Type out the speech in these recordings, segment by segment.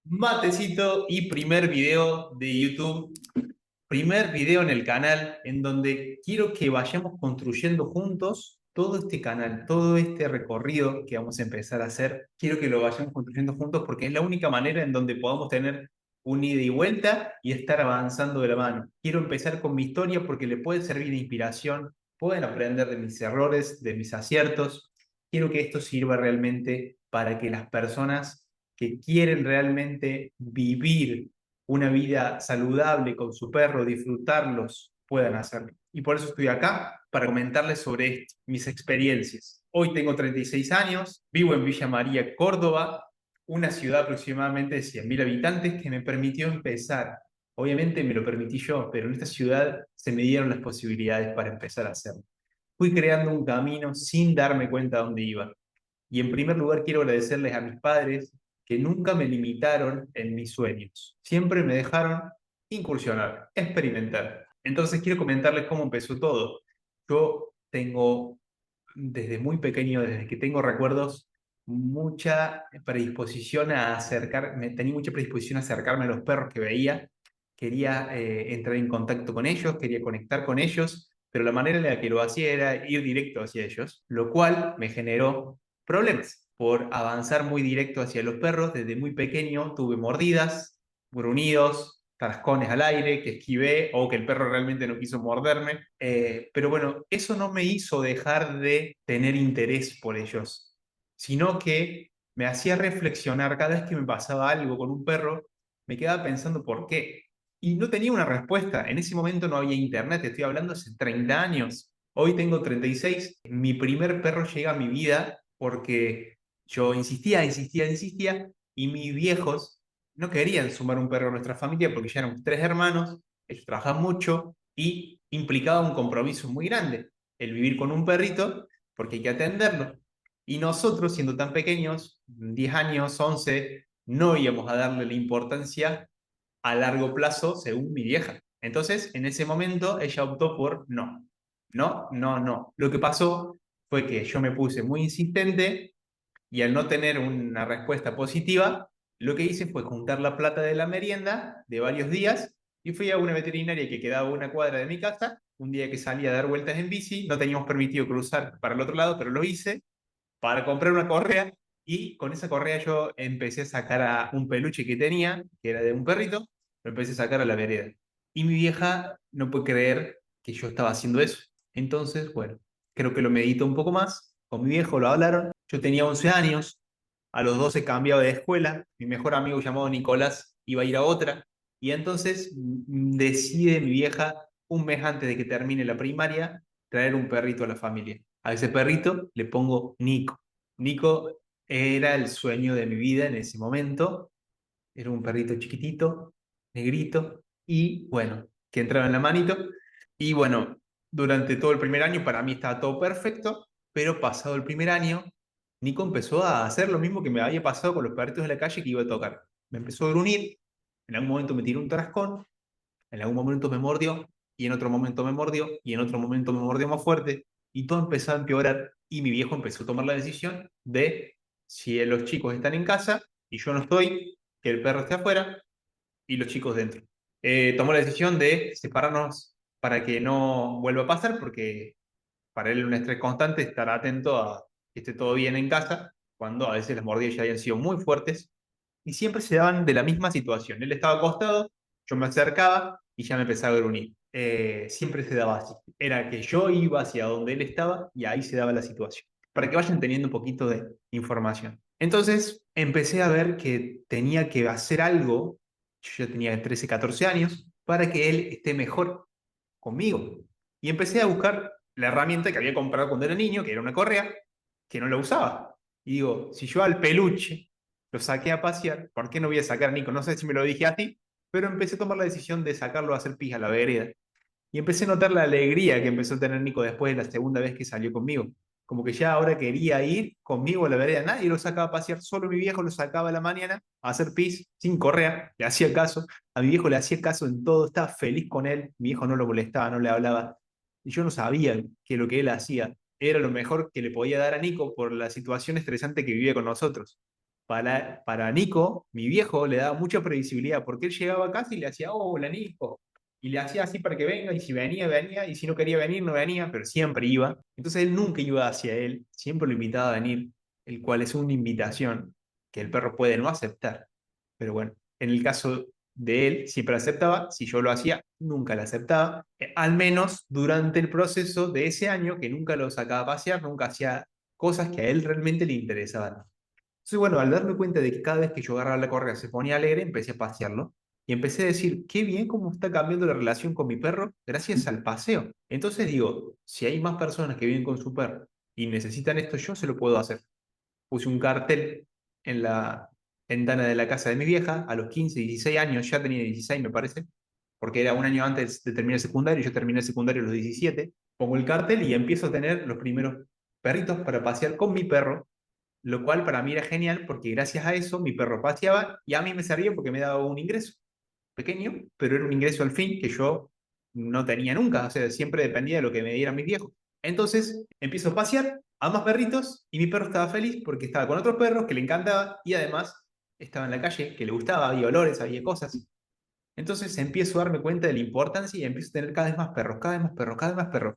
Matecito y primer video de YouTube, primer video en el canal en donde quiero que vayamos construyendo juntos todo este canal, todo este recorrido que vamos a empezar a hacer. Quiero que lo vayamos construyendo juntos porque es la única manera en donde podamos tener un ida y vuelta y estar avanzando de la mano. Quiero empezar con mi historia porque le puede servir de inspiración, pueden aprender de mis errores, de mis aciertos. Quiero que esto sirva realmente para que las personas que quieren realmente vivir una vida saludable con su perro, disfrutarlos, puedan hacerlo. Y por eso estoy acá, para comentarles sobre esto, mis experiencias. Hoy tengo 36 años, vivo en Villa María, Córdoba, una ciudad aproximadamente de 100.000 habitantes que me permitió empezar. Obviamente me lo permití yo, pero en esta ciudad se me dieron las posibilidades para empezar a hacerlo. Fui creando un camino sin darme cuenta de dónde iba. Y en primer lugar quiero agradecerles a mis padres que nunca me limitaron en mis sueños. Siempre me dejaron incursionar, experimentar. Entonces quiero comentarles cómo empezó todo. Yo tengo desde muy pequeño, desde que tengo recuerdos, mucha predisposición a acercarme, tenía mucha predisposición a acercarme a los perros que veía. Quería entrar en contacto con ellos, quería conectar con ellos, pero la manera en la que lo hacía era ir directo hacia ellos, lo cual me generó problemas. Por avanzar muy directo hacia los perros, desde muy pequeño tuve mordidas, gruñidos, tarascones al aire, que esquivé o que el perro realmente no quiso morderme. Pero bueno, eso no me hizo dejar de tener interés por ellos, sino que me hacía reflexionar cada vez que me pasaba algo con un perro, me quedaba pensando por qué. Y no tenía una respuesta. En ese momento no había internet, estoy hablando hace 30 años. Hoy tengo 36. Mi primer perro llega a mi vida porque yo insistía, insistía, insistía, y mis viejos no querían sumar un perro a nuestra familia porque ya éramos tres hermanos, ellos trabajan mucho y implicaba un compromiso muy grande, el vivir con un perrito porque hay que atenderlo. Y nosotros, siendo tan pequeños, 10 años, 11, no íbamos a darle la importancia a largo plazo según mi vieja. Entonces, en ese momento, ella optó por no, no, no, no. Lo que pasó fue que yo me puse muy insistente y al no tener una respuesta positiva, lo que hice fue juntar la plata de la merienda de varios días y fui a una veterinaria que quedaba a una cuadra de mi casa. Un día que salí a dar vueltas en bici, no teníamos permitido cruzar para el otro lado, pero lo hice para comprar una correa y con esa correa yo empecé a sacar a un peluche que tenía, que era de un perrito, lo empecé a sacar a la vereda. Y mi vieja no puede creer que yo estaba haciendo eso. Entonces, bueno, creo que lo medito un poco más. Con mi viejo lo hablaron. Yo tenía 11 años, a los 12 cambiaba de escuela, mi mejor amigo llamado Nicolás iba a ir a otra, y entonces decide mi vieja, un mes antes de que termine la primaria, traer un perrito a la familia. A ese perrito le pongo Nico. Nico era el sueño de mi vida en ese momento. Era un perrito chiquitito, negrito, y bueno, que entraba en la manito. Y bueno, durante todo el primer año para mí estaba todo perfecto, pero pasado el primer año, Nico empezó a hacer lo mismo que me había pasado con los perritos de la calle que iba a tocar. Me empezó a gruñir, en algún momento me tiró un tarascón, en algún momento me mordió, y en otro momento me mordió, y en otro momento me mordió más fuerte, y todo empezó a empeorar, y mi viejo empezó a tomar la decisión de, si los chicos están en casa y yo no estoy, que el perro esté afuera y los chicos dentro. Tomó la decisión de separarnos para que no vuelva a pasar, porque para él es un estrés constante estar atento a que esté todo bien en casa, cuando a veces las mordidas ya habían sido muy fuertes y siempre se daban de la misma situación. Él estaba acostado, yo me acercaba y ya me empezaba a gruñir. Siempre se daba así. Era que yo iba hacia donde él estaba y ahí se daba la situación. Para que vayan teniendo un poquito de información. Entonces empecé a ver que tenía que hacer algo, yo ya tenía 13 14 años, para que él esté mejor conmigo. Y empecé a buscar la herramienta que había comprado cuando era niño, que era una correa, que no la usaba. Y digo, si yo al peluche lo saqué a pasear, ¿por qué no voy a sacar a Nico? No sé si me lo dije a ti, pero empecé a tomar la decisión de sacarlo a hacer pis a la vereda. Y empecé a notar la alegría que empezó a tener Nico después de la segunda vez que salió conmigo. Como que ya ahora quería ir conmigo a la vereda. Nadie lo sacaba a pasear, solo mi viejo lo sacaba a la mañana a hacer pis sin correa, le hacía caso. A mi viejo le hacía caso en todo, estaba feliz con él. Mi viejo no lo molestaba, no le hablaba. Y yo no sabía que lo que él hacía era lo mejor que le podía dar a Nico por la situación estresante que vivía con nosotros. para Nico, mi viejo, le daba mucha previsibilidad porque él llegaba a casa y le hacía, oh, hola Nico. Y le hacía así para que venga, y si venía, venía, y si no quería venir, no venía, pero siempre iba. Entonces él nunca iba hacia él, siempre lo invitaba a venir, el cual es una invitación que el perro puede no aceptar. Pero bueno, en el caso de él, siempre aceptaba, si yo lo hacía, nunca la aceptaba, al menos durante el proceso de ese año, que nunca lo sacaba a pasear, nunca hacía cosas que a él realmente le interesaban. Entonces, bueno, al darme cuenta de que cada vez que yo agarraba la correa se ponía alegre, empecé a pasearlo y empecé a decir, qué bien cómo está cambiando la relación con mi perro gracias al paseo. Entonces digo, si hay más personas que viven con su perro y necesitan esto, yo se lo puedo hacer. Puse un cartel en la ventana de la casa de mi vieja a los 15, 16 años, ya tenía 16 me parece, porque era un año antes de terminar el secundario, yo terminé el secundario a los 17. Pongo el cartel y empiezo a tener los primeros perritos para pasear con mi perro, lo cual para mí era genial porque gracias a eso mi perro paseaba y a mí me servía porque me daba un ingreso pequeño, pero era un ingreso al fin que yo no tenía nunca, o sea, siempre dependía de lo que me dieran mis viejos. Entonces empiezo a pasear a más perritos y mi perro estaba feliz porque estaba con otros perros que le encantaba y además estaba en la calle, que le gustaba, había olores, había cosas. Entonces empiezo a darme cuenta de la importancia y empiezo a tener cada vez más perros, cada vez más perros, cada vez más perros.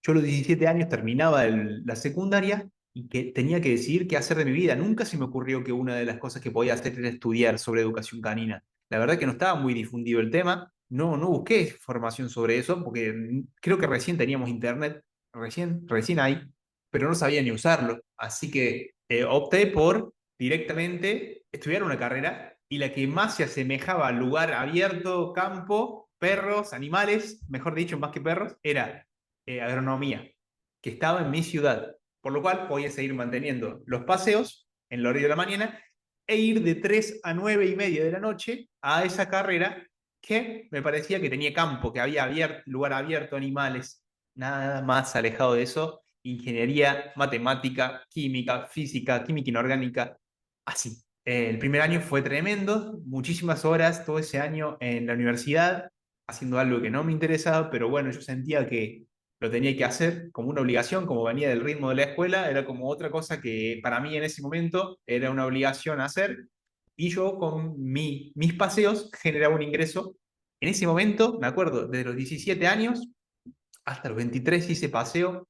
Yo a los 17 años terminaba la secundaria y que tenía que decidir qué hacer de mi vida. Nunca se me ocurrió que una de las cosas que podía hacer era estudiar sobre educación canina. La verdad que no estaba muy difundido el tema, no busqué información sobre eso porque creo que recién teníamos internet, recién hay, pero no sabía ni usarlo. Así que opté por directamente estudiar una carrera y la que más se asemejaba al lugar abierto, campo, perros, animales, mejor dicho, más que perros, era agronomía, que estaba en mi ciudad, por lo cual podía seguir manteniendo los paseos en el horario de la mañana e ir de 3 a 9 y media de la noche a esa carrera que me parecía que tenía campo, que había lugar abierto, animales, nada más alejado de eso, ingeniería, matemática, química inorgánica, así. El primer año fue tremendo, muchísimas horas todo ese año en la universidad, haciendo algo que no me interesaba, pero bueno, yo sentía que lo tenía que hacer como una obligación, como venía del ritmo de la escuela, era como otra cosa que para mí en ese momento era una obligación hacer, y yo con mis paseos generaba un ingreso. En ese momento, me acuerdo, desde los 17 años hasta los 23 hice paseo.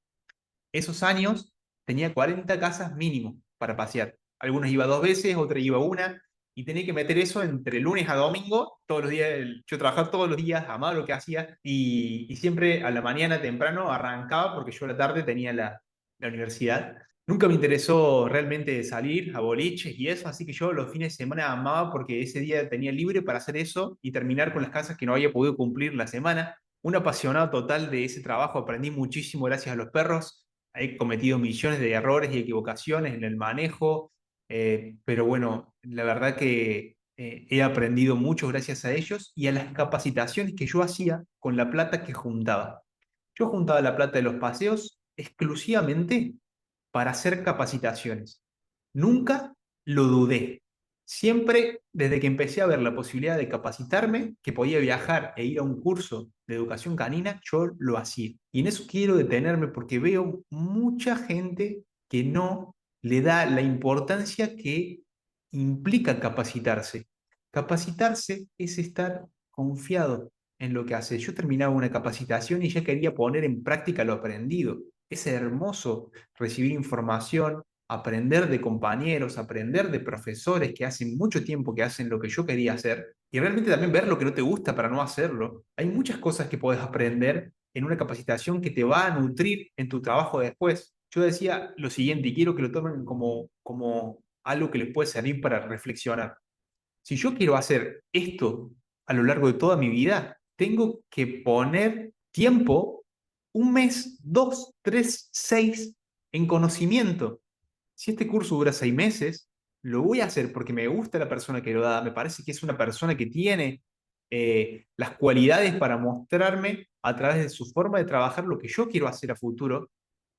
Esos años tenía 40 casas mínimo para pasear. Algunas iba 2 veces, otras iba una, y tenía que meter eso entre lunes a domingo, todos los días. Yo trabajaba todos los días, amaba lo que hacía, y siempre a la mañana temprano arrancaba porque yo a la tarde tenía la universidad. Nunca me interesó realmente salir a boliches y eso, así que yo los fines de semana amaba porque ese día tenía libre para hacer eso y terminar con las casas que no había podido cumplir la semana. Un apasionado total de ese trabajo, aprendí muchísimo gracias a los perros. He cometido millones de errores y equivocaciones en el manejo, pero bueno, la verdad que he aprendido mucho gracias a ellos y a las capacitaciones que yo hacía con la plata que juntaba. Yo juntaba la plata de los paseos exclusivamente para hacer capacitaciones. Nunca lo dudé. Siempre, desde que empecé a ver la posibilidad de capacitarme, que podía viajar e ir a un curso de educación canina, yo lo hacía. Y en eso quiero detenerme porque veo mucha gente que no le da la importancia que implica capacitarse. Capacitarse es estar confiado en lo que hace. Yo terminaba una capacitación y ya quería poner en práctica lo aprendido. Es hermoso recibir información, aprender de compañeros, aprender de profesores que hacen mucho tiempo que hacen lo que yo quería hacer y realmente también ver lo que no te gusta para no hacerlo. Hay muchas cosas que puedes aprender en una capacitación que te va a nutrir en tu trabajo después. Yo decía lo siguiente y quiero que lo tomen como algo que les puede servir para reflexionar. Si yo quiero hacer esto a lo largo de toda mi vida, tengo que poner tiempo, un mes, dos, tres, seis, en conocimiento. Si este curso dura 6 meses, lo voy a hacer porque me gusta la persona que lo da, me parece que es una persona que tiene las cualidades para mostrarme a través de su forma de trabajar lo que yo quiero hacer a futuro.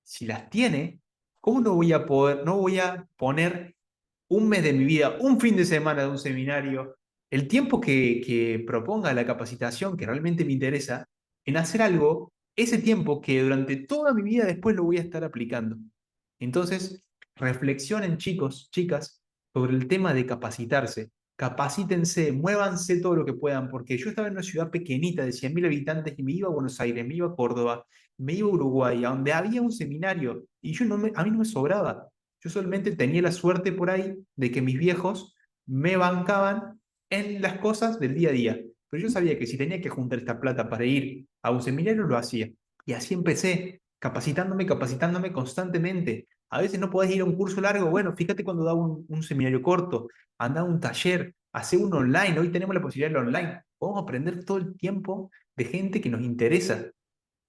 Si las tiene, ¿cómo no voy a poder, no voy a poner un mes de mi vida, un fin de semana de un seminario, el tiempo que proponga la capacitación que realmente me interesa, en hacer algo, ese tiempo que durante toda mi vida después lo voy a estar aplicando? Entonces, reflexionen chicos, chicas, sobre el tema de capacitarse. Capacítense, muévanse todo lo que puedan, porque yo estaba en una ciudad pequeñita de 100.000 habitantes y me iba a Buenos Aires, me iba a Córdoba, me iba a Uruguay, a donde había un seminario y a mí no me sobraba. Yo solamente tenía la suerte por ahí de que mis viejos me bancaban en las cosas del día a día. Pero yo sabía que si tenía que juntar esta plata para ir a un seminario, lo hacía. Y así empecé, capacitándome constantemente. A veces no podés ir a un curso largo. Bueno, fíjate cuando da un seminario corto, anda a un taller, hace uno online. Hoy tenemos la posibilidad de online. Podemos aprender todo el tiempo de gente que nos interesa.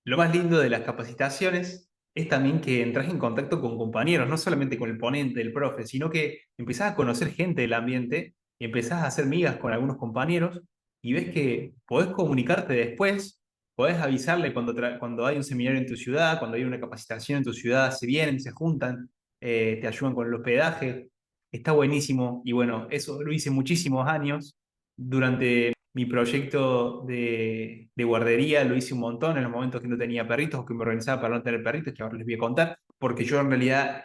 Lo más lindo de las capacitaciones es también que entras en contacto con compañeros, no solamente con el ponente, el profe, sino que empezás a conocer gente del ambiente, y empezás a hacer migas con algunos compañeros y ves que podés comunicarte después, podés avisarle cuando hay un seminario en tu ciudad, cuando hay una capacitación en tu ciudad, se vienen, se juntan, te ayudan con el hospedaje. Está buenísimo y bueno, eso lo hice muchísimos años. Durante mi proyecto de guardería lo hice un montón en los momentos que no tenía perritos o que me organizaba para no tener perritos, que ahora les voy a contar, porque yo en realidad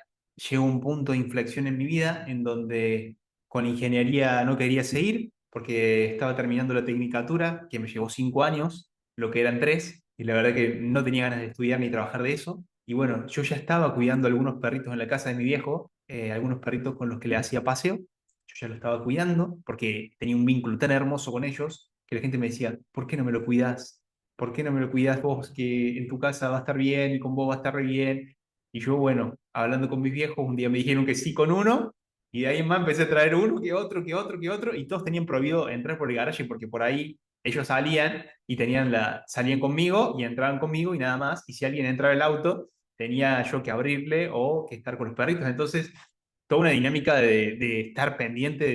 llego a un punto de inflexión en mi vida en donde con ingeniería no quería seguir, porque estaba terminando la tecnicatura, que me llevó 5 años, lo que eran 3, y la verdad que no tenía ganas de estudiar ni trabajar de eso. Y bueno, yo ya estaba cuidando algunos perritos en la casa de mi viejo, algunos perritos con los que le hacía paseo. Yo ya lo estaba cuidando porque tenía un vínculo tan hermoso con ellos que la gente me decía, ¿por qué no me lo cuidás? ¿Por qué no me lo cuidás vos? Que en tu casa va a estar bien y con vos va a estar re bien. Y yo, bueno, hablando con mis viejos, un día me dijeron que sí con uno, y de ahí en más empecé a traer uno, que otro, que otro, que otro, y todos tenían prohibido entrar por el garaje porque por ahí ellos salían y salían conmigo y entraban conmigo y nada más. Y si alguien entraba al auto, tenía yo que abrirle o que estar con los perritos. Entonces toda una dinámica de estar pendiente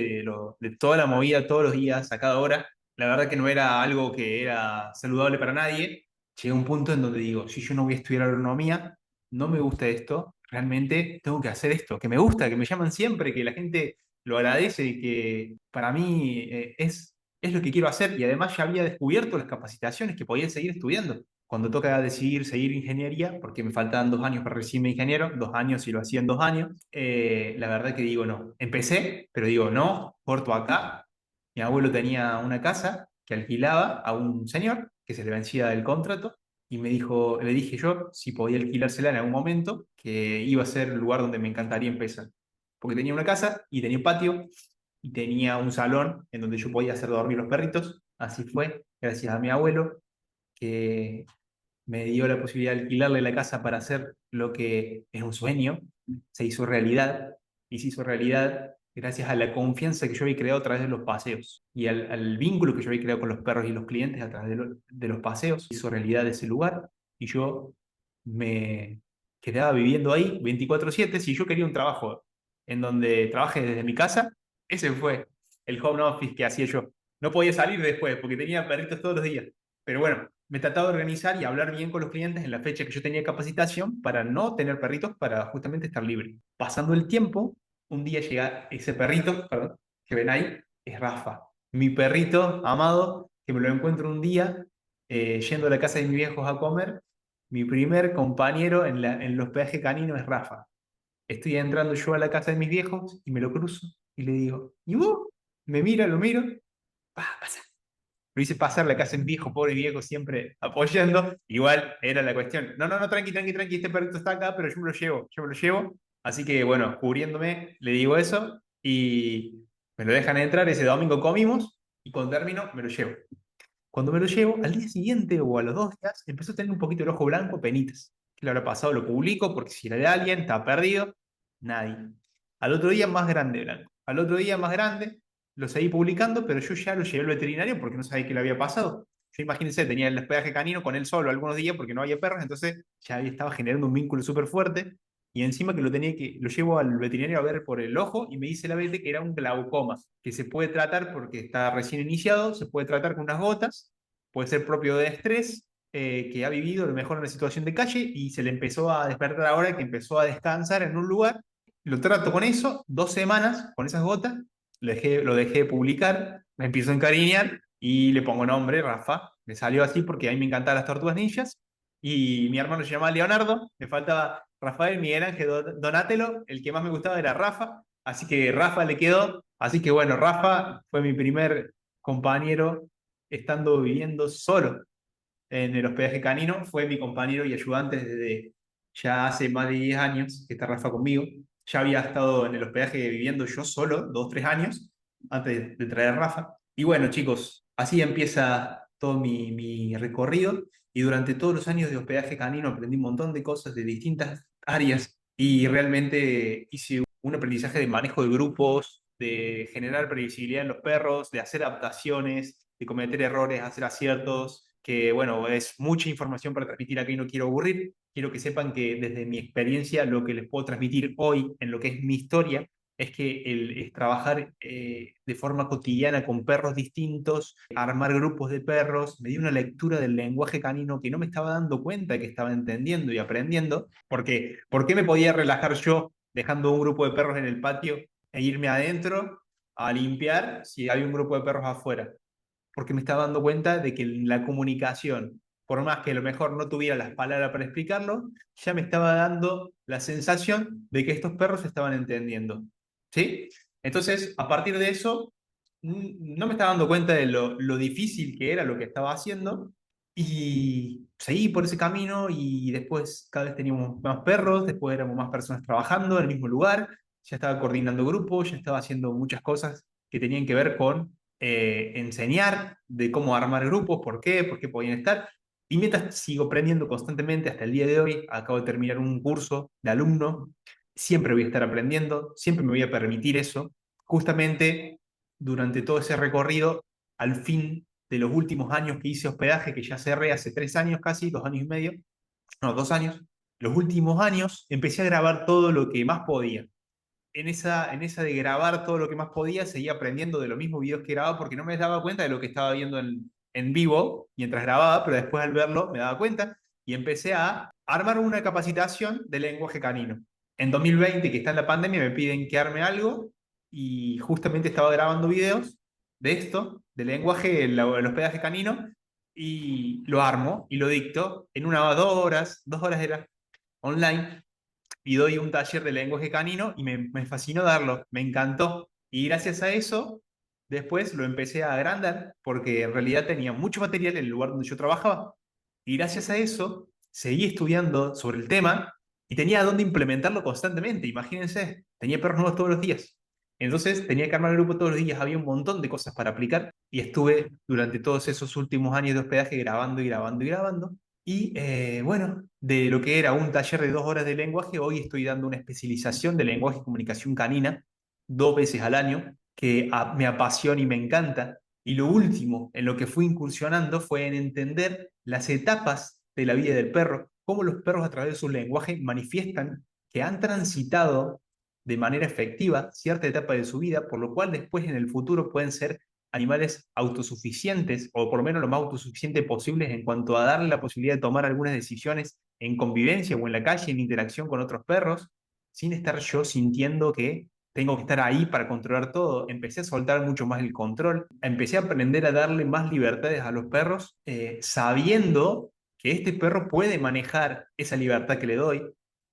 de toda la movida todos los días, a cada hora. La verdad que no era algo que era saludable para nadie. Llegué a un punto en donde digo, si yo no voy a estudiar agronomía, no me gusta esto, realmente tengo que hacer esto, que me gusta, que me llaman siempre, que la gente lo agradece y que para mí es lo que quiero hacer. Y además ya había descubierto las capacitaciones que podía seguir estudiando. Cuando toca decidir seguir ingeniería, porque me faltaban 2 años para recibirme ingeniero, 2 años y lo hacía en 2 años, la verdad que digo no. Empecé, pero digo no, corto acá. Mi abuelo tenía una casa que alquilaba a un señor que se le vencía el contrato y le dije yo si podía alquilársela en algún momento, que iba a ser el lugar donde me encantaría empezar. Porque tenía una casa y tenía un patio y tenía un salón en donde yo podía hacer dormir los perritos. Así fue, gracias a mi abuelo, que me dio la posibilidad de alquilarle la casa para hacer lo que es un sueño, se hizo realidad, y se hizo realidad gracias a la confianza que yo había creado a través de los paseos y al vínculo que yo había creado con los perros y los clientes a través de los paseos. Se hizo realidad ese lugar y yo me quedaba viviendo ahí 24/7. Si yo quería un trabajo en donde trabaje desde mi casa, ese fue el home office que hacía yo. No podía salir después porque tenía perritos todos los días. Pero bueno, me trataba de organizar y hablar bien con los clientes en la fecha que yo tenía capacitación para no tener perritos, para justamente estar libre. Pasando el tiempo, un día llega ese perrito, perdón, que ven ahí, es Rafa. Mi perrito amado, que me lo encuentro un día yendo a la casa de mis viejos a comer. Mi primer compañero en los peajes caninos es Rafa. Estoy entrando yo a la casa de mis viejos y me lo cruzo y le digo, ¿y vos? Me mira, lo miro, pasa. Lo hice pasar la casa en viejo, pobre viejo, siempre apoyando. Igual era la cuestión. No, no, no, tranqui, tranqui, tranqui, este perrito está acá, pero yo me lo llevo, yo me lo llevo. Así que bueno, cubriéndome, le digo eso y me lo dejan entrar. Ese domingo comimos y cuando termino, me lo llevo. Cuando me lo llevo, al día siguiente o a los 2 días, empezó a tener un poquito el ojo blanco, penitas. ¿Qué le habrá pasado? Lo publico porque si era de alguien, estaba perdido. Nadie. Al otro día más grande blanco. Al otro día más grande, lo seguí publicando, pero yo ya lo llevé al veterinario porque no sabía qué le había pasado. Yo imagínense, tenía el hospedaje canino con él solo algunos días porque no había perros, entonces ya estaba generando un vínculo súper fuerte. Y encima que lo llevo al veterinario a ver por el ojo y me dice la vete que era un glaucoma, que se puede tratar porque está recién iniciado, se puede tratar con unas gotas, puede ser propio de estrés, que ha vivido a lo mejor en una situación de calle y se le empezó a despertar ahora que empezó a descansar en un lugar. Lo trato con eso, 2 semanas con esas gotas, lo dejé publicar, me empiezo a encariñar y le pongo nombre, Rafa. Me salió así porque a mí me encantan las tortugas ninjas y mi hermano se llamaba Leonardo, me faltaba Rafael, Miguel Ángel, Donatello, el que más me gustaba era Rafa Así que Rafa le quedó. Así que bueno, Rafa fue mi primer compañero estando viviendo solo en el hospedaje canino. Fue mi compañero y ayudante desde ya hace más de 10 años que está Rafa conmigo. Ya había estado en el hospedaje viviendo yo solo, 2, 3 años, antes de traer a Rafa. Y bueno, chicos, así empieza todo mi recorrido. Y durante todos los años de hospedaje canino aprendí un montón de cosas de distintas áreas y realmente hice un aprendizaje de manejo de grupos, de generar previsibilidad en los perros, de hacer adaptaciones, de cometer errores, hacer aciertos, que bueno, es mucha información para transmitir aquí, no quiero aburrir. Quiero que sepan que desde mi experiencia lo que les puedo transmitir hoy en lo que es mi historia es que es trabajar de forma cotidiana con perros distintos, armar grupos de perros, me dio una lectura del lenguaje canino que no me estaba dando cuenta que estaba entendiendo y aprendiendo, porque ¿por qué me podía relajar yo dejando un grupo de perros en el patio e irme adentro a limpiar si había un grupo de perros afuera? Porque me estaba dando cuenta de que la comunicación, por más que a lo mejor no tuviera las palabras para explicarlo, ya me estaba dando la sensación de que estos perros estaban entendiendo. ¿Sí? Entonces, a partir de eso, no me estaba dando cuenta de lo difícil que era lo que estaba haciendo y seguí por ese camino y después cada vez teníamos más perros, después éramos más personas trabajando en el mismo lugar, ya estaba coordinando grupos, ya estaba haciendo muchas cosas que tenían que ver con enseñar de cómo armar grupos, por qué podían estar. Y mientras sigo aprendiendo constantemente hasta el día de hoy, acabo de terminar un curso de alumno, siempre voy a estar aprendiendo, siempre me voy a permitir eso. Justamente durante todo ese recorrido, al fin de los últimos años que hice hospedaje, que ya cerré hace 3 años casi, 2 años y medio, no, 2 años, los últimos años empecé a grabar todo lo que más podía en esa de grabar todo lo que más podía, seguía aprendiendo de los mismos videos que grababa porque no me daba cuenta de lo que estaba viendo en vivo mientras grababa, pero después al verlo me daba cuenta y empecé a armar una capacitación de lenguaje canino. En 2020, que está en la pandemia, me piden que arme algo y justamente estaba grabando videos de esto, de lenguaje, el hospedaje canino, y lo armo y lo dicto en 1 o 2 horas, 2 horas era online y doy un taller de lenguaje canino y me fascinó darlo, me encantó. Y gracias a eso, después lo empecé a agrandar porque en realidad tenía mucho material en el lugar donde yo trabajaba. Y gracias a eso, seguí estudiando sobre el tema y tenía dónde implementarlo constantemente. Imagínense, tenía perros nuevos todos los días. Entonces tenía que armar el grupo todos los días, había un montón de cosas para aplicar y estuve durante todos esos últimos años de hospedaje grabando y grabando y grabando. Y bueno, de lo que era un taller de 2 horas de lenguaje, hoy estoy dando una especialización de lenguaje y comunicación canina 2 veces al año, que me apasiona y me encanta. Y lo último en lo que fui incursionando fue en entender las etapas de la vida del perro, cómo los perros a través de su lenguaje manifiestan que han transitado de manera efectiva cierta etapa de su vida, por lo cual después en el futuro pueden ser animales autosuficientes, o por lo menos lo más autosuficientes posibles en cuanto a darle la posibilidad de tomar algunas decisiones en convivencia o en la calle, en interacción con otros perros, sin estar yo sintiendo que tengo que estar ahí para controlar todo. Empecé a soltar mucho más el control, empecé a aprender a darle más libertades a los perros, sabiendo que este perro puede manejar esa libertad que le doy,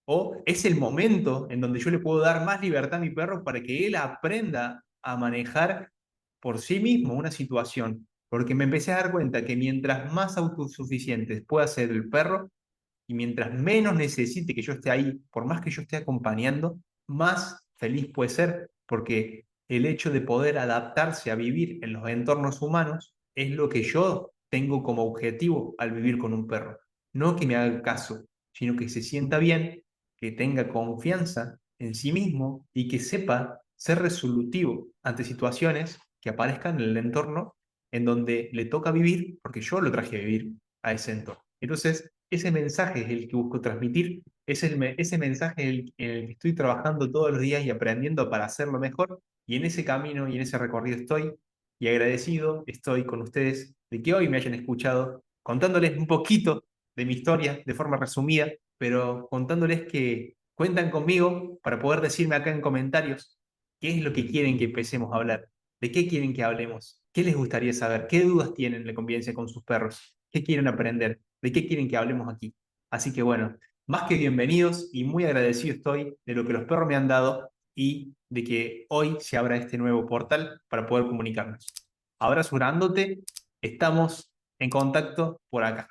o es el momento en donde yo le puedo dar más libertad a mi perro para que él aprenda a manejar por sí mismo una situación, porque me empecé a dar cuenta que mientras más autosuficiente pueda ser el perro y mientras menos necesite que yo esté ahí, por más que yo esté acompañando, más feliz puede ser, porque el hecho de poder adaptarse a vivir en los entornos humanos es lo que yo tengo como objetivo al vivir con un perro. No que me haga caso, sino que se sienta bien, que tenga confianza en sí mismo y que sepa ser resolutivo ante situaciones que aparezcan en el entorno en donde le toca vivir, porque yo lo traje a vivir a ese entorno. Entonces, ese mensaje es el que busco transmitir, ese mensaje en el que estoy trabajando todos los días y aprendiendo para hacerlo mejor, y en ese camino y en ese recorrido estoy, y agradecido estoy con ustedes de que hoy me hayan escuchado, contándoles un poquito de mi historia de forma resumida, pero contándoles que cuentan conmigo para poder decirme acá en comentarios qué es lo que quieren que empecemos a hablar, de qué quieren que hablemos, qué les gustaría saber, qué dudas tienen de convivencia con sus perros, qué quieren aprender, de qué quieren que hablemos aquí. Así que bueno, más que bienvenidos y muy agradecido estoy de lo que los perros me han dado y de que hoy se abra este nuevo portal para poder comunicarnos. Abrazo grandote, estamos en contacto por acá.